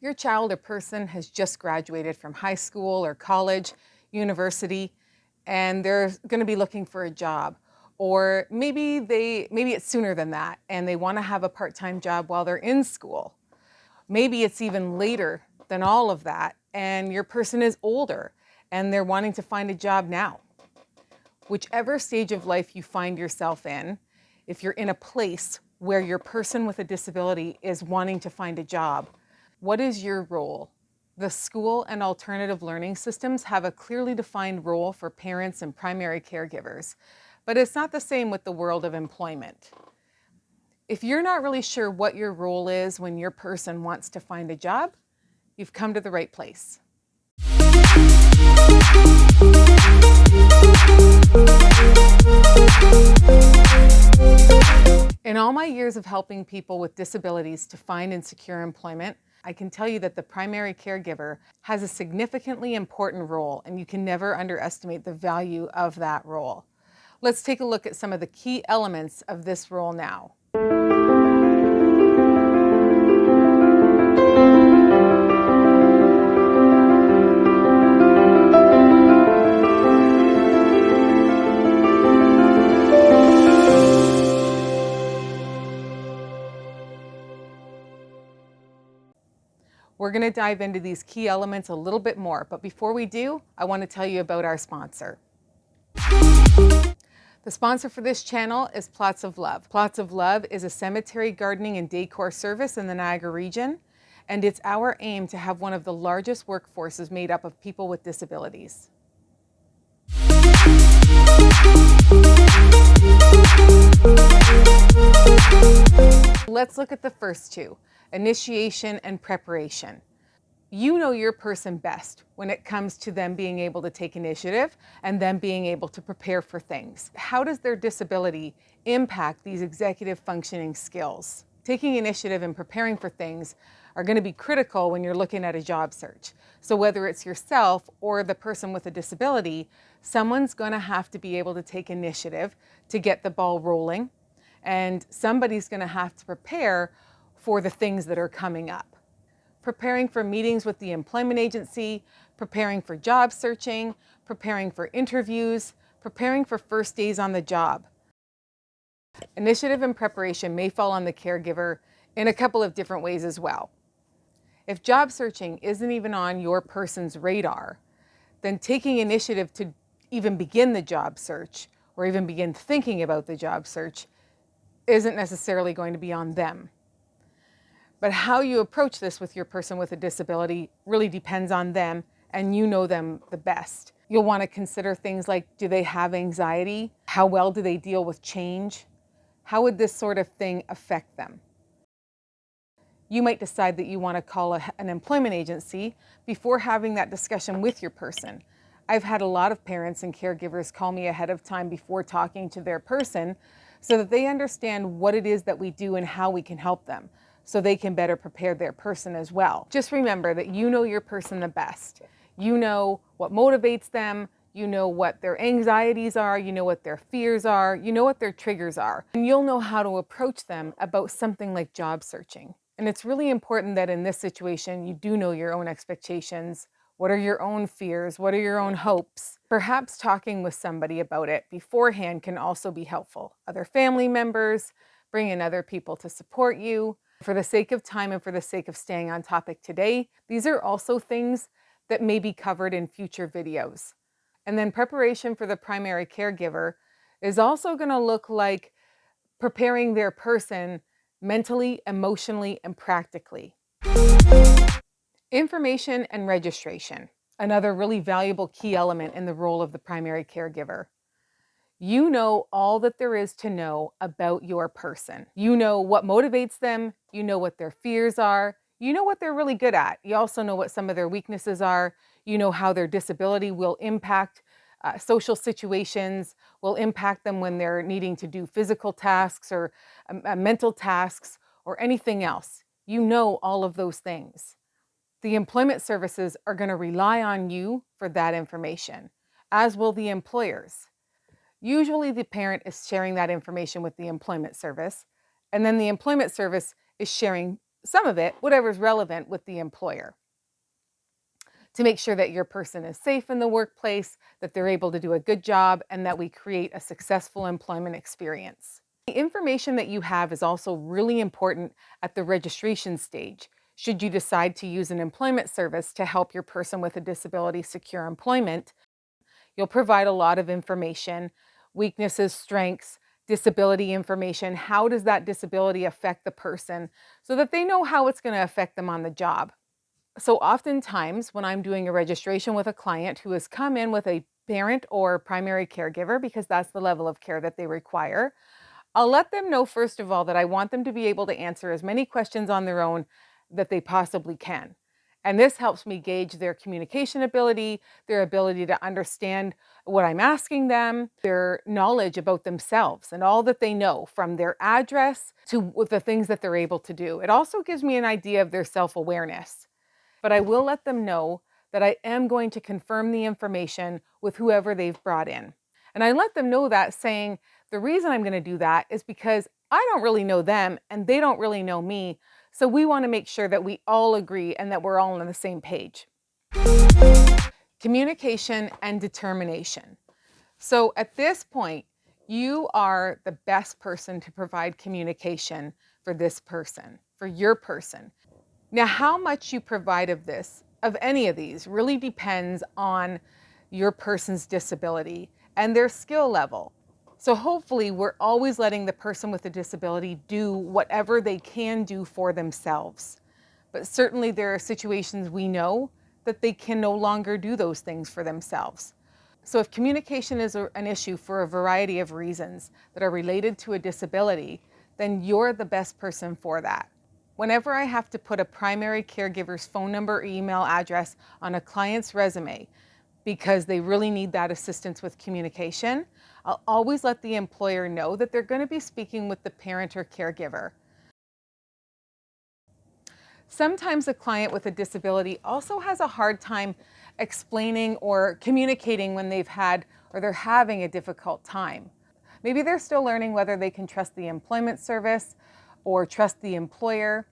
Your child or person has just graduated from high school or college, university, and they're going to be looking for a job. Or maybe it's sooner than that and they want to have a part-time job while they're in school. Maybe it's even later than all of that and your person is older and they're wanting to find a job now. Whichever stage of life you find yourself in, if you're in a place where your person with a disability is wanting to find a job, what is your role? The school and alternative learning systems have a clearly defined role for parents and primary caregivers, but it's not the same with the world of employment. If you're not really sure what your role is when your person wants to find a job, you've come to the right place. In all my years of helping people with disabilities to find and secure employment, I can tell you that the primary caregiver has a significantly important role, and you can never underestimate the value of that role. Let's take a look at some of the key elements of this role now. We're going to dive into these key elements a little bit more, but before we do, I want to tell you about our sponsor. The sponsor for this channel is Plots of Love. Plots of Love is a cemetery gardening and decor service in the Niagara region, and it's our aim to have one of the largest workforces made up of people with disabilities. Let's look at the first two. Initiation and preparation. You know your person best when it comes to them being able to take initiative and them being able to prepare for things. How does their disability impact these executive functioning skills? Taking initiative and preparing for things are going to be critical when you're looking at a job search. So whether it's yourself or the person with a disability, someone's going to have to be able to take initiative to get the ball rolling, and somebody's going to have to prepare for the things that are coming up. Preparing for meetings with the employment agency, preparing for job searching, preparing for interviews, preparing for first days on the job. Initiative and preparation may fall on the caregiver in a couple of different ways as well. If job searching isn't even on your person's radar, then taking initiative to even begin the job search or even begin thinking about the job search isn't necessarily going to be on them. But how you approach this with your person with a disability really depends on them, and you know them the best. You'll want to consider things like, do they have anxiety? How well do they deal with change? How would this sort of thing affect them? You might decide that you want to call an employment agency before having that discussion with your person. I've had a lot of parents and caregivers call me ahead of time before talking to their person so that they understand what it is that we do and how we can help them, so they can better prepare their person as well. Just remember that you know your person the best. You know what motivates them, you know what their anxieties are, you know what their fears are, you know what their triggers are, and you'll know how to approach them about something like job searching. And it's really important that in this situation, you do know your own expectations. What are your own fears? What are your own hopes? Perhaps talking with somebody about it beforehand can also be helpful. Other family members, bring in other people to support you. For the sake of time and for the sake of staying on topic today, these are also things that may be covered in future videos. And then preparation for the primary caregiver is also going to look like preparing their person mentally, emotionally, and practically. Information and registration, another really valuable key element in the role of the primary caregiver. You know all that there is to know about your person. You know what motivates them, you know what their fears are, you know what they're really good at. You also know what some of their weaknesses are. You know how their disability will impact social situations, will impact them when they're needing to do physical tasks or mental tasks or anything else. You know all of those things. The employment services are going to rely on you for that information, as will the employers. Usually the parent is sharing that information with the employment service, and then the employment service is sharing some of it, whatever's relevant with the employer, to make sure that your person is safe in the workplace, that they're able to do a good job, and that we create a successful employment experience. The information that you have is also really important at the registration stage. Should you decide to use an employment service to help your person with a disability secure employment, you'll provide a lot of information, weaknesses, strengths, disability information. How does that disability affect the person so that they know how it's going to affect them on the job? So oftentimes when I'm doing a registration with a client who has come in with a parent or primary caregiver, because that's the level of care that they require, I'll let them know, first of all, that I want them to be able to answer as many questions on their own that they possibly can. And this helps me gauge their communication ability, their ability to understand what I'm asking them, their knowledge about themselves and all that they know, from their address to the things that they're able to do. It also gives me an idea of their self-awareness. But I will let them know that I am going to confirm the information with whoever they've brought in. And I let them know that, saying, the reason I'm going to do that is because I don't really know them and they don't really know me. So we want to make sure that we all agree and that we're all on the same page. Communication and determination. So at this point, you are the best person to provide communication for this person, for your person. Now, how much you provide of this, of any of these, really depends on your person's disability and their skill level. So hopefully we're always letting the person with a disability do whatever they can do for themselves. But certainly there are situations we know that they can no longer do those things for themselves. So if communication is an issue for a variety of reasons that are related to a disability, then you're the best person for that. Whenever I have to put a primary caregiver's phone number or email address on a client's resume because they really need that assistance with communication, I'll always let the employer know that they're going to be speaking with the parent or caregiver. Sometimes a client with a disability also has a hard time explaining or communicating when they've had or they're having a difficult time. Maybe they're still learning whether they can trust the employment service or trust the employer.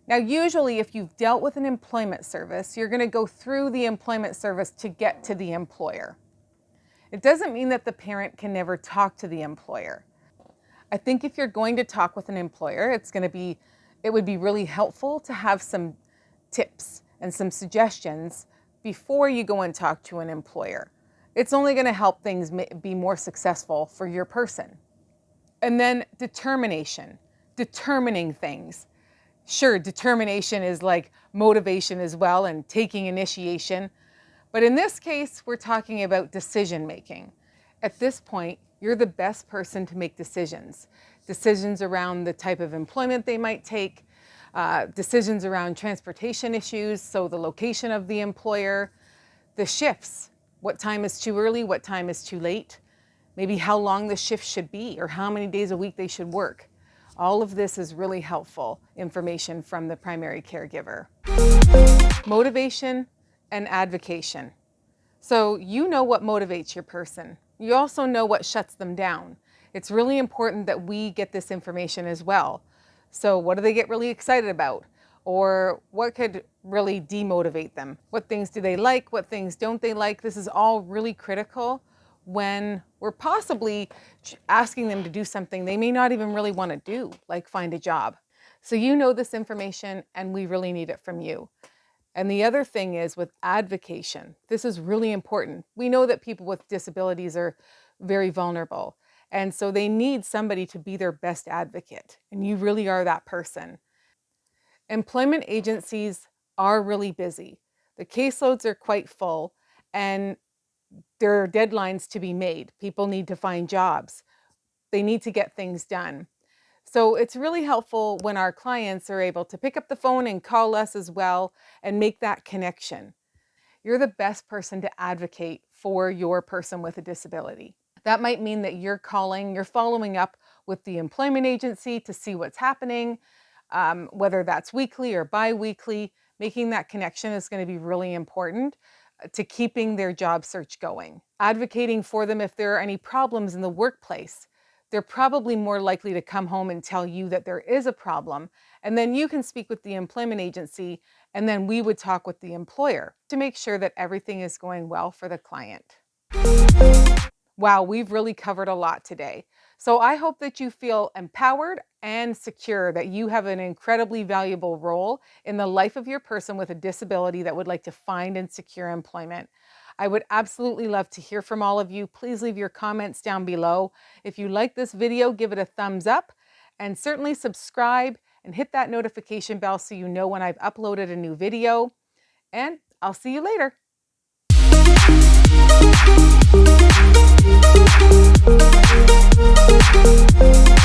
Now, usually if you've dealt with an employment service, you're going to go through the employment service to get to the employer. It doesn't mean that the parent can never talk to the employer. I think if you're going to talk with an employer, it would be really helpful to have some tips and some suggestions before you go and talk to an employer. It's only going to help things be more successful for your person. And then determination, determining things. Sure, determination is like motivation as well and taking initiation. But in this case, we're talking about decision making. At this point, you're the best person to make decisions. Decisions around the type of employment they might take, decisions around transportation issues, so the location of the employer, the shifts, what time is too early, what time is too late, maybe how long the shift should be or how many days a week they should work. All of this is really helpful information from the primary caregiver. Motivation and advocation. So you know what motivates your person. You also know what shuts them down. It's really important that we get this information as well. So what do they get really excited about? Or what could really demotivate them? What things do they like? What things don't they like? This is all really critical when we're possibly asking them to do something they may not even really want to do, like find a job. So you know this information and we really need it from you. And the other thing is with advocation. This is really important. We know that people with disabilities are very vulnerable. And so they need somebody to be their best advocate. And you really are that person. Employment agencies are really busy. The caseloads are quite full and there are deadlines to be made. People need to find jobs. They need to get things done. So it's really helpful when our clients are able to pick up the phone and call us as well and make that connection. You're the best person to advocate for your person with a disability. That might mean that you're following up with the employment agency to see what's happening, whether that's weekly or bi-weekly. Making that connection is going to be really important to keeping their job search going. Advocating for them if there are any problems in the workplace they're probably more likely to come home and tell you that there is a problem, and then you can speak with the employment agency, and then we would talk with the employer to make sure that everything is going well for the client. Wow, we've really covered a lot today. So I hope that you feel empowered and secure that you have an incredibly valuable role in the life of your person with a disability that would like to find and secure employment. I would absolutely love to hear from all of you. Please leave your comments down below. If you like this video, give it a thumbs up, and certainly subscribe and hit that notification bell so you know when I've uploaded a new video. And I'll see you later. Thank you.